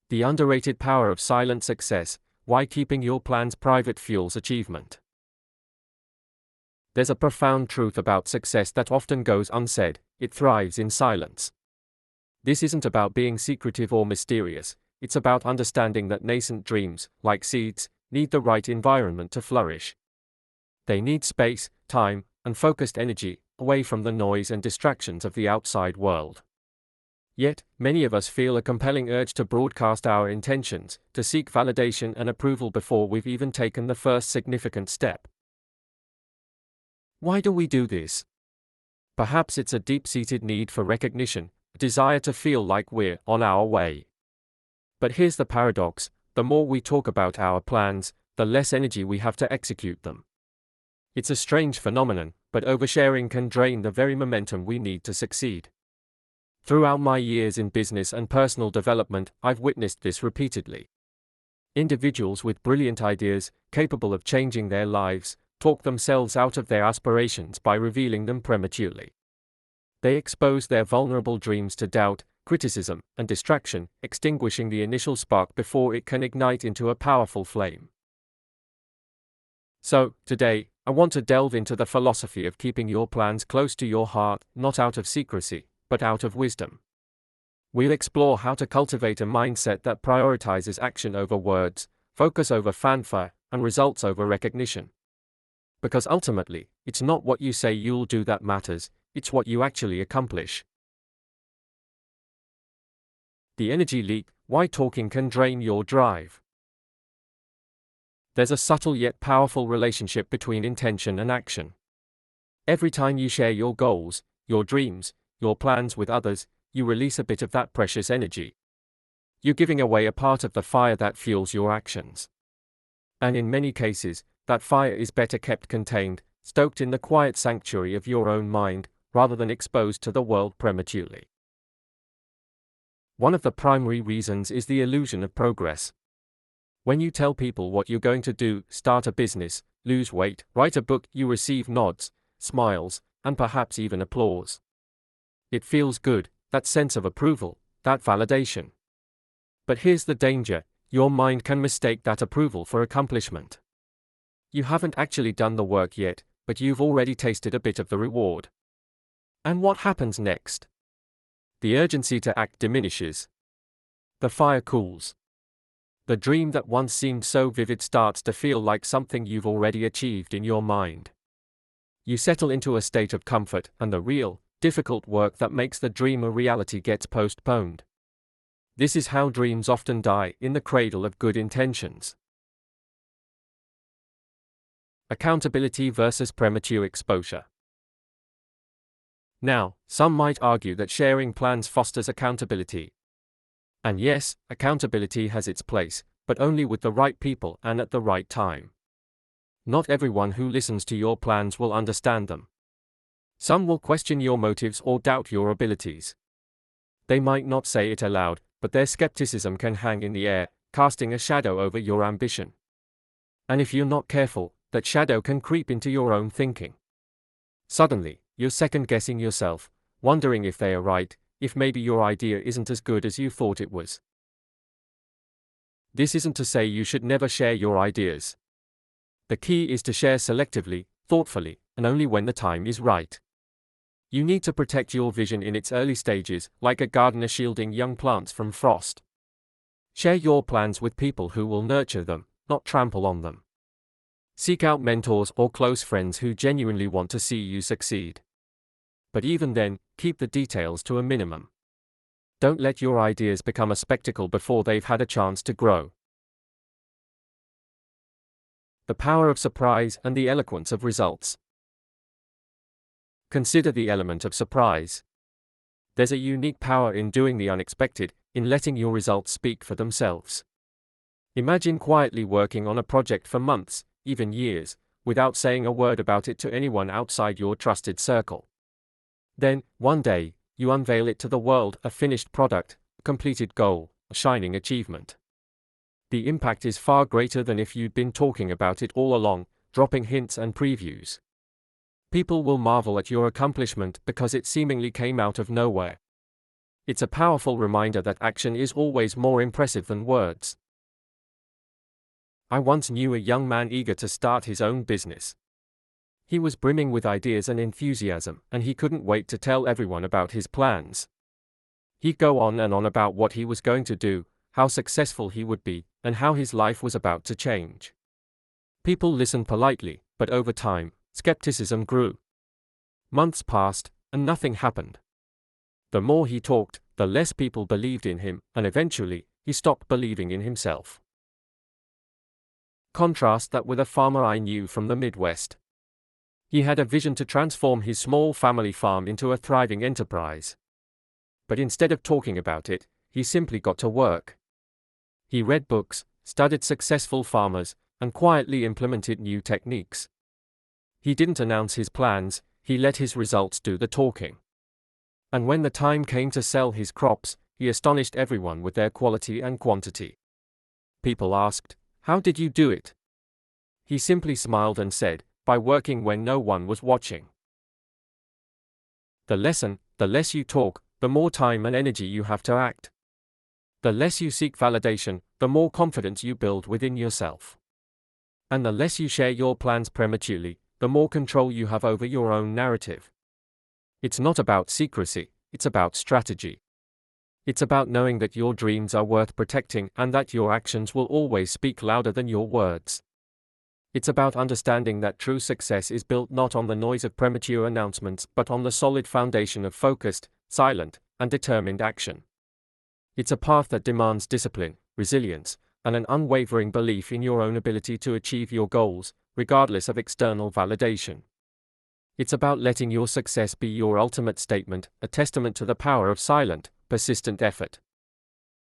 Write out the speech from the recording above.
The underrated power of silent success, why keeping your plans private fuels achievement. There's a profound truth about success that often goes unsaid: it thrives in silence. This isn't about being secretive or mysterious, it's about understanding that nascent dreams, like seeds, need the right environment to flourish. They need space, time, and focused energy, away from the noise and distractions of the outside world. Yet, many of us feel a compelling urge to broadcast our intentions, to seek validation and approval before we've even taken the first significant step. Why do we do this? Perhaps it's a deep-seated need for recognition, a desire to feel like we're on our way. But here's the paradox: the more we talk about our plans, the less energy we have to execute them. It's a strange phenomenon, but oversharing can drain the very momentum we need to succeed. Throughout my years in business and personal development, I've witnessed this repeatedly. Individuals with brilliant ideas, capable of changing their lives, talk themselves out of their aspirations by revealing them prematurely. They expose their vulnerable dreams to doubt, criticism, and distraction, extinguishing the initial spark before it can ignite into a powerful flame. So, today, I want to delve into the philosophy of keeping your plans close to your heart, not out of secrecy, but out of wisdom. We'll explore how to cultivate a mindset that prioritizes action over words, focus over fanfare, and results over recognition. Because ultimately, it's not what you say you'll do that matters, it's what you actually accomplish. The energy leak: why talking can drain your drive. There's a subtle yet powerful relationship between intention and action. Every time you share your goals, your dreams, your plans with others, you release a bit of that precious energy. You're giving away a part of the fire that fuels your actions. And in many cases, that fire is better kept contained, stoked in the quiet sanctuary of your own mind, rather than exposed to the world prematurely. One of the primary reasons is the illusion of progress. When you tell people what you're going to do, start a business, lose weight, write a book, you receive nods, smiles, and perhaps even applause. It feels good, that sense of approval, that validation. But here's the danger: your mind can mistake that approval for accomplishment. You haven't actually done the work yet, but you've already tasted a bit of the reward. And what happens next? The urgency to act diminishes. The fire cools. The dream that once seemed so vivid starts to feel like something you've already achieved in your mind. You settle into a state of comfort, and the real, difficult work that makes the dream a reality gets postponed. This is how dreams often die, in the cradle of good intentions. Accountability versus premature exposure. Now, some might argue that sharing plans fosters accountability. And yes, accountability has its place, but only with the right people and at the right time. Not everyone who listens to your plans will understand them. Some will question your motives or doubt your abilities. They might not say it aloud, but their skepticism can hang in the air, casting a shadow over your ambition. And if you're not careful, that shadow can creep into your own thinking. Suddenly, you're second-guessing yourself, wondering if they are right, if maybe your idea isn't as good as you thought it was. This isn't to say you should never share your ideas. The key is to share selectively, thoughtfully, and only when the time is right. You need to protect your vision in its early stages, like a gardener shielding young plants from frost. Share your plans with people who will nurture them, not trample on them. Seek out mentors or close friends who genuinely want to see you succeed. But even then, keep the details to a minimum. Don't let your ideas become a spectacle before they've had a chance to grow. The power of surprise and the eloquence of results. Consider the element of surprise. There's a unique power in doing the unexpected, in letting your results speak for themselves. Imagine quietly working on a project for months, even years, without saying a word about it to anyone outside your trusted circle. Then, one day, you unveil it to the world, a finished product, a completed goal, a shining achievement. The impact is far greater than if you'd been talking about it all along, dropping hints and previews. People will marvel at your accomplishment because it seemingly came out of nowhere. It's a powerful reminder that action is always more impressive than words. I once knew a young man eager to start his own business. He was brimming with ideas and enthusiasm, and he couldn't wait to tell everyone about his plans. He'd go on and on about what he was going to do, how successful he would be, and how his life was about to change. People listened politely, but over time, skepticism grew. Months passed, and nothing happened. The more he talked, the less people believed in him, and eventually, he stopped believing in himself. Contrast that with a farmer I knew from the Midwest. He had a vision to transform his small family farm into a thriving enterprise. But instead of talking about it, he simply got to work. He read books, studied successful farmers, and quietly implemented new techniques. He didn't announce his plans, he let his results do the talking. And when the time came to sell his crops, he astonished everyone with their quality and quantity. People asked, "How did you do it?" He simply smiled and said, "By working when no one was watching." The lesson: the less you talk, the more time and energy you have to act. The less you seek validation, the more confidence you build within yourself. And the less you share your plans prematurely, the more control you have over your own narrative. It's not about secrecy, it's about strategy. It's about knowing that your dreams are worth protecting and that your actions will always speak louder than your words. It's about understanding that true success is built not on the noise of premature announcements but on the solid foundation of focused, silent, and determined action. It's a path that demands discipline, resilience, and an unwavering belief in your own ability to achieve your goals, regardless of external validation. It's about letting your success be your ultimate statement, a testament to the power of silent, persistent effort.